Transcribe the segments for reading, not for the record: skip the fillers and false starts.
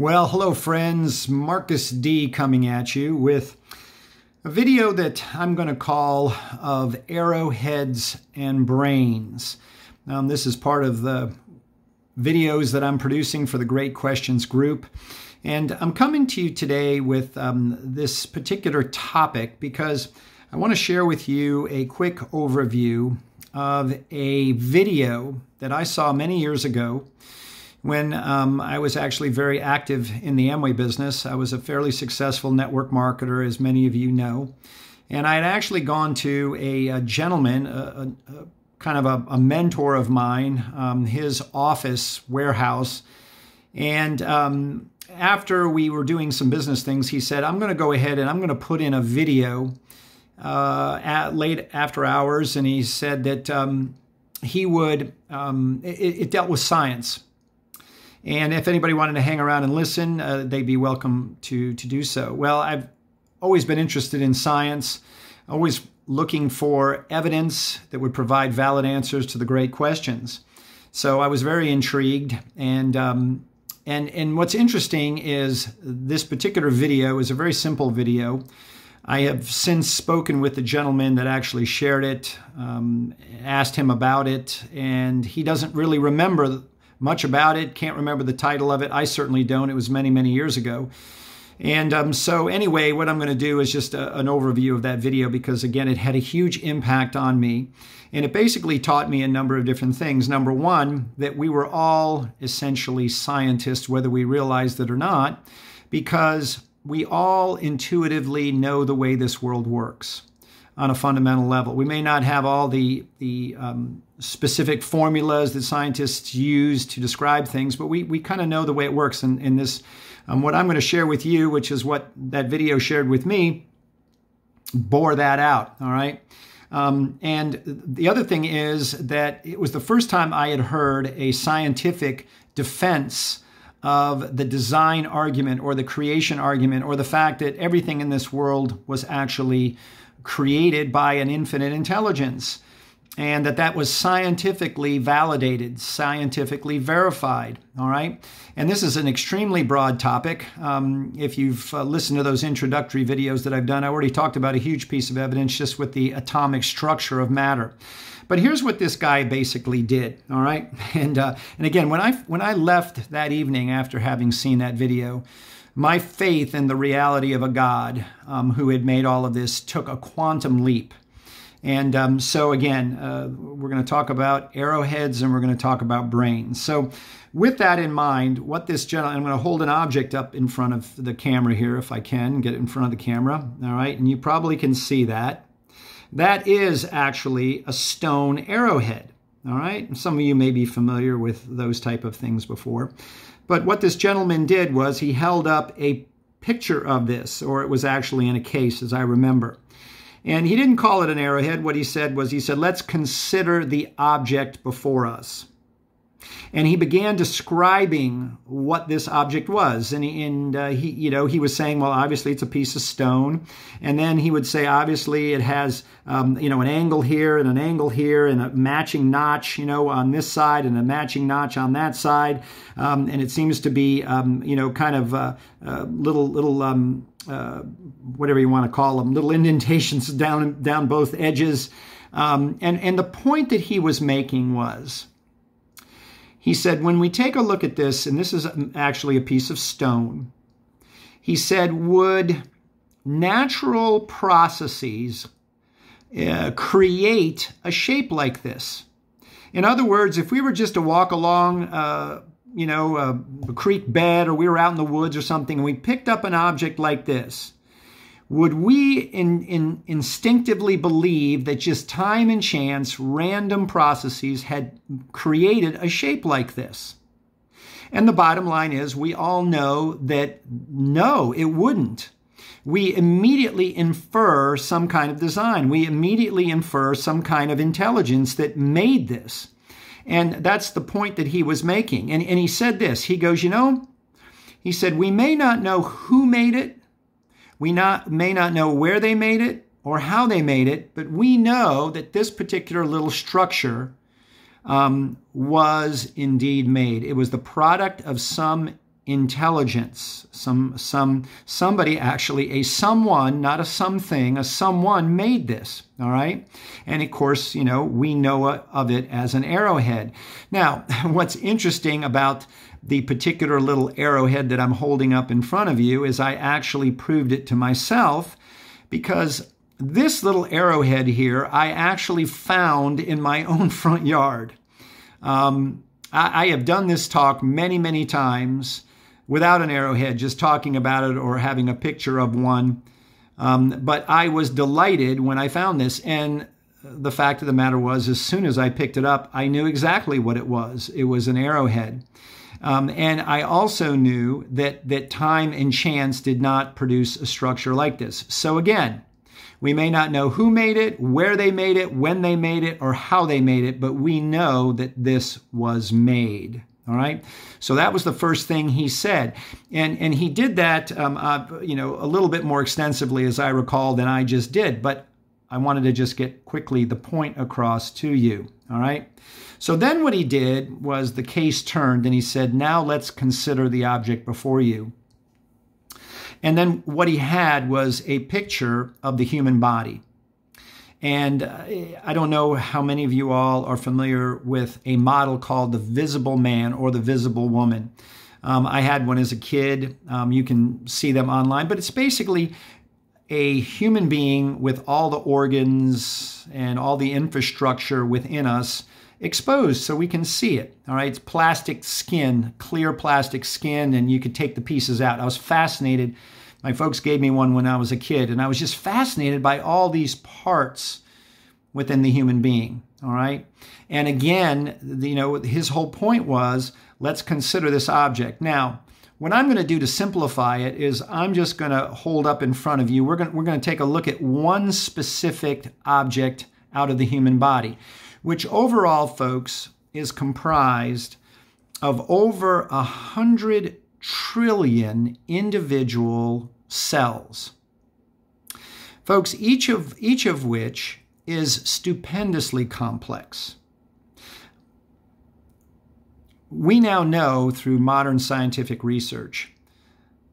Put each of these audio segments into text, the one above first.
Well, hello friends, Marcus D coming at you with a video that I'm going to call of arrowheads and brains. This is part of the videos that I'm producing for the Great Questions group. And I'm coming to you today with this particular topic because I want to share with you a quick overview of a video that I saw many years ago when I was actually very active in the Amway business. I was a fairly successful network marketer, as many of you know. And I had actually gone to a gentleman, kind of a mentor of mine, his office warehouse. And after we were doing some business things, he said, I'm going to go ahead and I'm going to put in a video at late after hours. And he said that he would, it dealt with science. And if anybody wanted to hang around and listen, they'd be welcome to do so. Well, I've always been interested in science, always looking for evidence that would provide valid answers to the great questions. So I was very intrigued. And what's interesting is this particular video is a very simple video. I have since spoken with the gentleman that actually shared it, asked him about it, and he doesn't really remember much about it, can't remember the title of it. I certainly don't. It was many, many years ago. And so anyway, what I'm going to do is just an overview of that video because, again, it had a huge impact on me. And it basically taught me a number of different things. Number one, that we were all essentially scientists, whether we realized it or not, because we all intuitively know the way this world works on a fundamental level. We may not have all the specific formulas that scientists use to describe things, but we kind of know the way it works. And in this, what I'm going to share with you, which is what that video shared with me, bore that out, all right? And the other thing is that it was the first time I had heard a scientific defense of the design argument or the creation argument or the fact that everything in this world was actually created by an infinite intelligence, and that was scientifically validated, scientifically verified, all right? And this is an extremely broad topic. If you've listened to those introductory videos that I've done, I already talked about a huge piece of evidence just with the atomic structure of matter. But here's what this guy basically did, all right? And again, when I left that evening after having seen that video, my faith in the reality of a God who had made all of this took a quantum leap. And so again, we're going to talk about arrowheads and we're going to talk about brains. So with that in mind, what this gentleman, I'm going to hold an object up in front of the camera here if I can, get it in front of the camera, all right? And you probably can see that. That is actually a stone arrowhead, all right? And some of you may be familiar with those type of things before. But what this gentleman did was he held up a picture of this, or it was actually in a case, as I remember. And he didn't call it an arrowhead. What he said was, he said, let's consider the object before us. And he began describing what this object was. And he was saying, well, obviously it's a piece of stone. And then he would say, obviously it has, an angle here and an angle here and a matching notch, on this side and a matching notch on that side. And it seems to be, kind of little whatever you want to call them, little indentations down both edges. And the point that he was making was, he said, when we take a look at this, and this is actually a piece of stone, he said, would natural processes create a shape like this? In other words, if we were just to walk along, a creek bed, or we were out in the woods or something, and we picked up an object like this, would we instinctively believe that just time and chance, random processes had created a shape like this? And the bottom line is, we all know that no, it wouldn't. We immediately infer some kind of design. We immediately infer some kind of intelligence that made this. And that's the point that he was making. And he said this, he goes, he said, we may not know who made it. We may not know where they made it or how they made it, but we know that this particular little structure was indeed made. It was the product of some intelligence. Somebody, actually a someone, not a something, a someone made this, all right? And of course, we know of it as an arrowhead. Now, what's interesting about the particular little arrowhead that I'm holding up in front of you is I actually proved it to myself, because this little arrowhead here I actually found in my own front yard. I have done this talk many, many times without an arrowhead, just talking about it or having a picture of one. But I was delighted when I found this. And the fact of the matter was, as soon as I picked it up, I knew exactly what it was. It was an arrowhead. And I also knew that time and chance did not produce a structure like this. So again, we may not know who made it, where they made it, when they made it, or how they made it, but we know that this was made. All right. So that was the first thing he said. And he did that, a little bit more extensively, as I recall, than I just did. But I wanted to just get quickly the point across to you. All right. So then what he did was the case turned and he said, now let's consider the object before you. And then what he had was a picture of the human body. And I don't know how many of you all are familiar with a model called the visible man or the visible woman. I had one as a kid. You can see them online, but it's basically a human being with all the organs and all the infrastructure within us exposed so we can see it. All right, it's plastic skin, clear plastic skin, and you could take the pieces out. I was fascinated. My folks gave me one when I was a kid, and I was just fascinated by all these parts within the human being. All right, and again, his whole point was, let's consider this object. Now, what I'm going to do to simplify it is I'm just going to hold up in front of you. We're going to take a look at one specific object out of the human body, which overall, folks, is comprised of over 100 trillion individual cells. Folks, each of which is stupendously complex. We now know through modern scientific research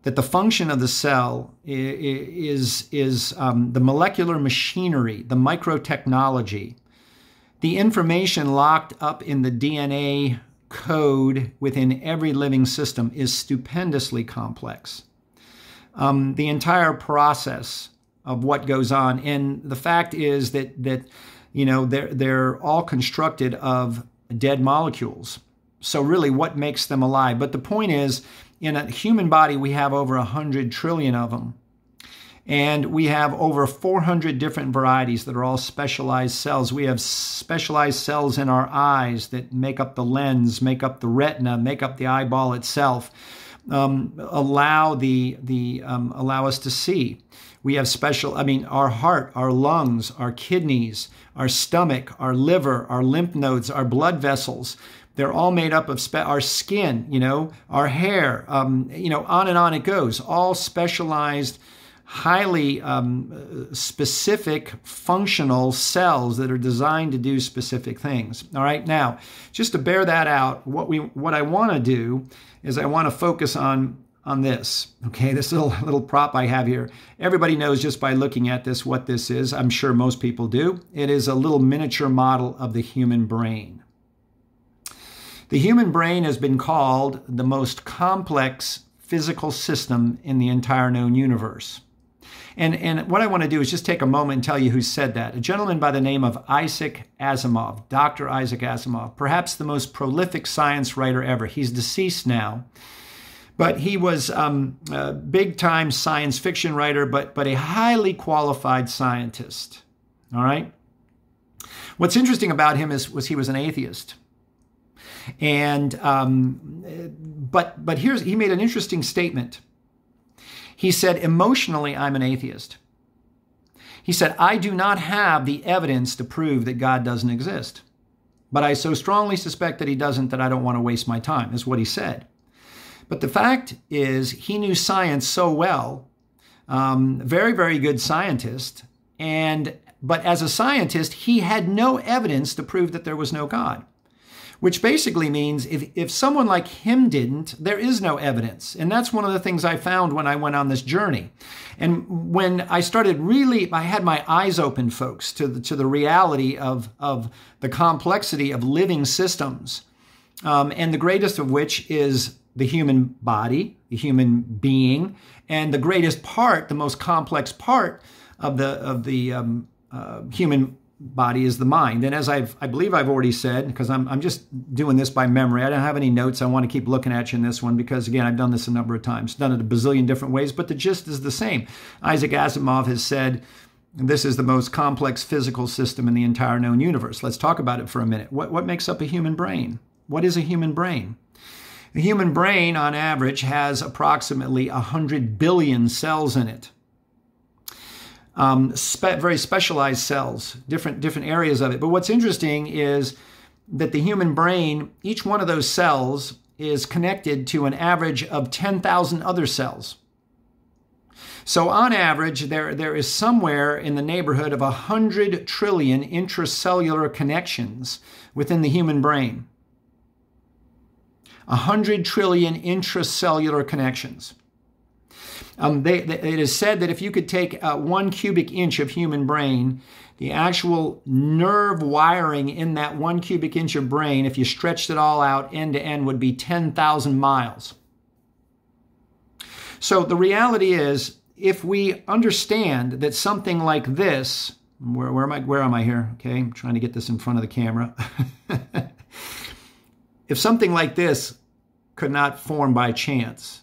that the function of the cell is the molecular machinery, the microtechnology, the information locked up in the DNA code within every living system is stupendously complex. The entire process of what goes on, and the fact is that they're all constructed of dead molecules. So really, what makes them alive? But the point is, in a human body, we have over 100 trillion of them. And we have over 400 different varieties that are all specialized cells. We have specialized cells in our eyes that make up the lens, make up the retina, make up the eyeball itself, allow us to see. We have our heart, our lungs, our kidneys, our stomach, our liver, our lymph nodes, our blood vessels. They're all made up of our skin, our hair, on and on it goes. All specialized, highly specific functional cells that are designed to do specific things. All right, now, just to bear that out, what I want to do is I want to focus on this. Okay, this little prop I have here. Everybody knows just by looking at this what this is. I'm sure most people do. It is a little miniature model of the human brain. The human brain has been called the most complex physical system in the entire known universe. And what I want to do is just take a moment and tell you who said that. A gentleman by the name of Isaac Asimov, Dr. Isaac Asimov, perhaps the most prolific science writer ever. He's deceased now, but he was a big-time science fiction writer, but a highly qualified scientist. All right? What's interesting about him was he was an atheist. And but he made an interesting statement. He said, emotionally, I'm an atheist. He said, I do not have the evidence to prove that God doesn't exist. But I so strongly suspect that he doesn't that I don't want to waste my time, is what he said. But the fact is, he knew science so well, very, very good scientist. But as a scientist, he had no evidence to prove that there was no God. which basically means if someone like him didn't, there is no evidence. And that's one of the things I found when I went on this journey. And when I started I had my eyes open, folks, to the reality of the complexity of living systems, and the greatest of which is the human body, the human being, and the greatest part, the most complex part of the human body is the mind. And as I believe I've already said, because I'm just doing this by memory, I don't have any notes. I want to keep looking at you in this one because, again, I've done this a number of times, done it a bazillion different ways, but the gist is the same. Isaac Asimov has said, this is the most complex physical system in the entire known universe. Let's talk about it for a minute. What makes up a human brain? What is a human brain? The human brain, on average, has approximately 100 billion cells in it. Very specialized cells, different areas of it. But what's interesting is that the human brain, each one of those cells is connected to an average of 10,000 other cells. So on average, there is somewhere in the neighborhood of 100 trillion intracellular connections within the human brain. 100 trillion intracellular connections. It is said that if you could take 1 cubic inch of human brain, the actual nerve wiring in that 1 cubic inch of brain, if you stretched it all out end to end, would be 10,000 miles. So the reality is, if we understand that something like this, where am I here? Okay, I'm trying to get this in front of the camera. If something like this could not form by chance,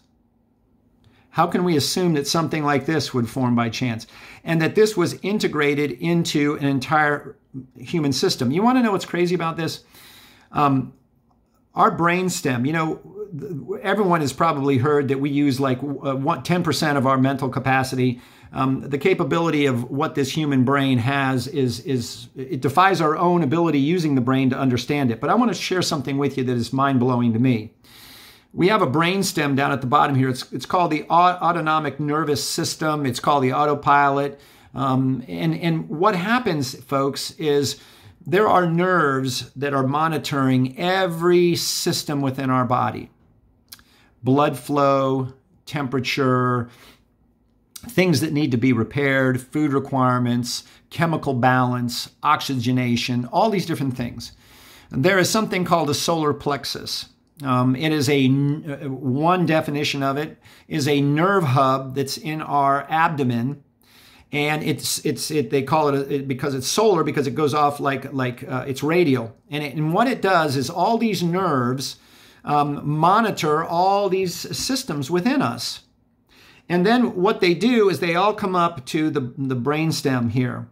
how can we assume that something like this would form by chance and that this was integrated into an entire human system? You want to know what's crazy about this? Our brainstem, everyone has probably heard that we use like 10% of our mental capacity. The capability of what this human brain has it defies our own ability using the brain to understand it. But I want to share something with you that is mind-blowing to me. We have a brainstem down at the bottom here. It's called the autonomic nervous system. It's called the autopilot. And what happens, folks, is there are nerves that are monitoring every system within our body. Blood flow, temperature, things that need to be repaired, food requirements, chemical balance, oxygenation, all these different things. And there is something called a solar plexus. It is one definition of it is a nerve hub that's in our abdomen, and they call it because it's solar because it goes off like it's radial, and what it does is all these nerves monitor all these systems within us, and then what they do is they all come up to the brainstem here,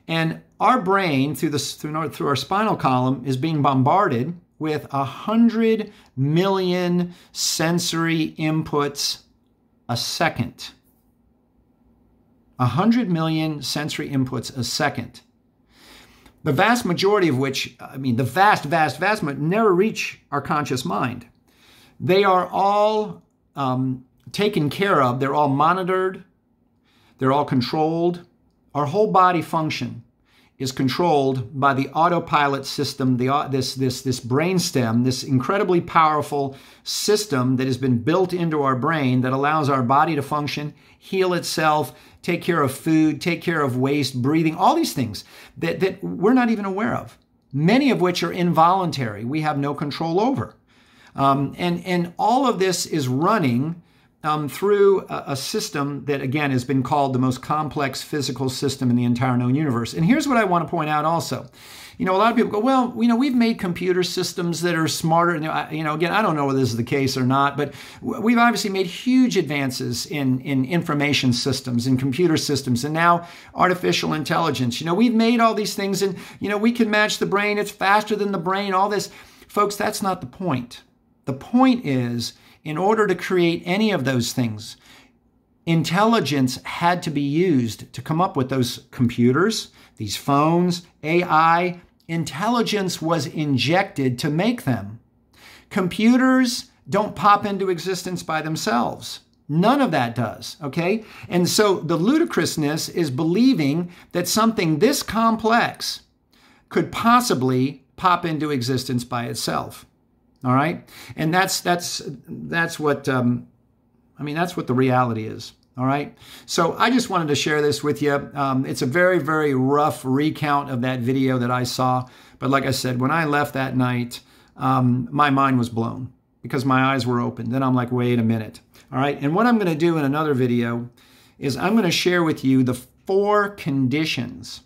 and our brain through our spinal column is being bombarded with 100 million sensory inputs a second. 100 million sensory inputs a second. The vast majority of which, the vast never reach our conscious mind. They are all taken care of. They're all monitored. They're all controlled. Our whole body function is controlled by the autopilot system, this brainstem, this incredibly powerful system that has been built into our brain that allows our body to function, heal itself, take care of food, take care of waste, breathing, all these things that we're not even aware of, many of which are involuntary. We have no control over. And all of this is running through a system that, again, has been called the most complex physical system in the entire known universe. And here's what I want to point out also. A lot of people go, well, we've made computer systems that are smarter. Again, I don't know whether this is the case or not, but we've obviously made huge advances in information systems, in computer systems, and now artificial intelligence. We've made all these things, and, we can match the brain. It's faster than the brain, all this. Folks, that's not the point. The point is, in order to create any of those things, intelligence had to be used to come up with those computers, these phones, AI. Intelligence was injected to make them. Computers don't pop into existence by themselves. None of that does, okay? And so the ludicrousness is believing that something this complex could possibly pop into existence by itself. All right, and that's what I mean. That's what the reality is. All right. So I just wanted to share this with you. It's a very, very rough recount of that video that I saw. But like I said, when I left that night, my mind was blown because my eyes were open. Then I'm like, wait a minute. All right. And what I'm going to do in another video is I'm going to share with you the 4 conditions.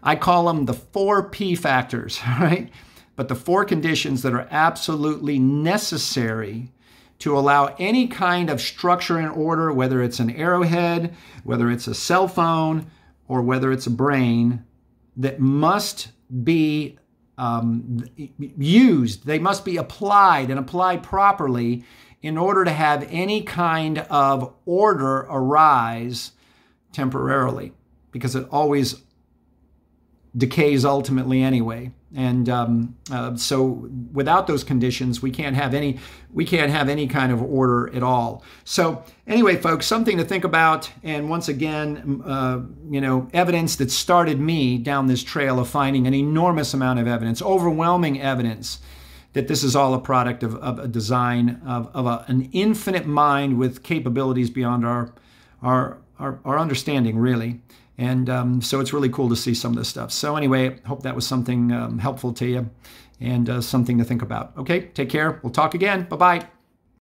I call them the 4 P factors. All right. But the 4 conditions that are absolutely necessary to allow any kind of structure and order, whether it's an arrowhead, whether it's a cell phone, or whether it's a brain, that must be used. They must be applied and applied properly in order to have any kind of order arise temporarily, because it always decays ultimately anyway. And so without those conditions, we can't have any kind of order at all. So anyway, folks, something to think about. And once again, evidence that started me down this trail of finding an enormous amount of evidence, overwhelming evidence that this is all a product of a design of an infinite mind with capabilities beyond our understanding, really. And so it's really cool to see some of this stuff. So anyway, hope that was something helpful to you and something to think about. Okay, take care. We'll talk again. Bye-bye.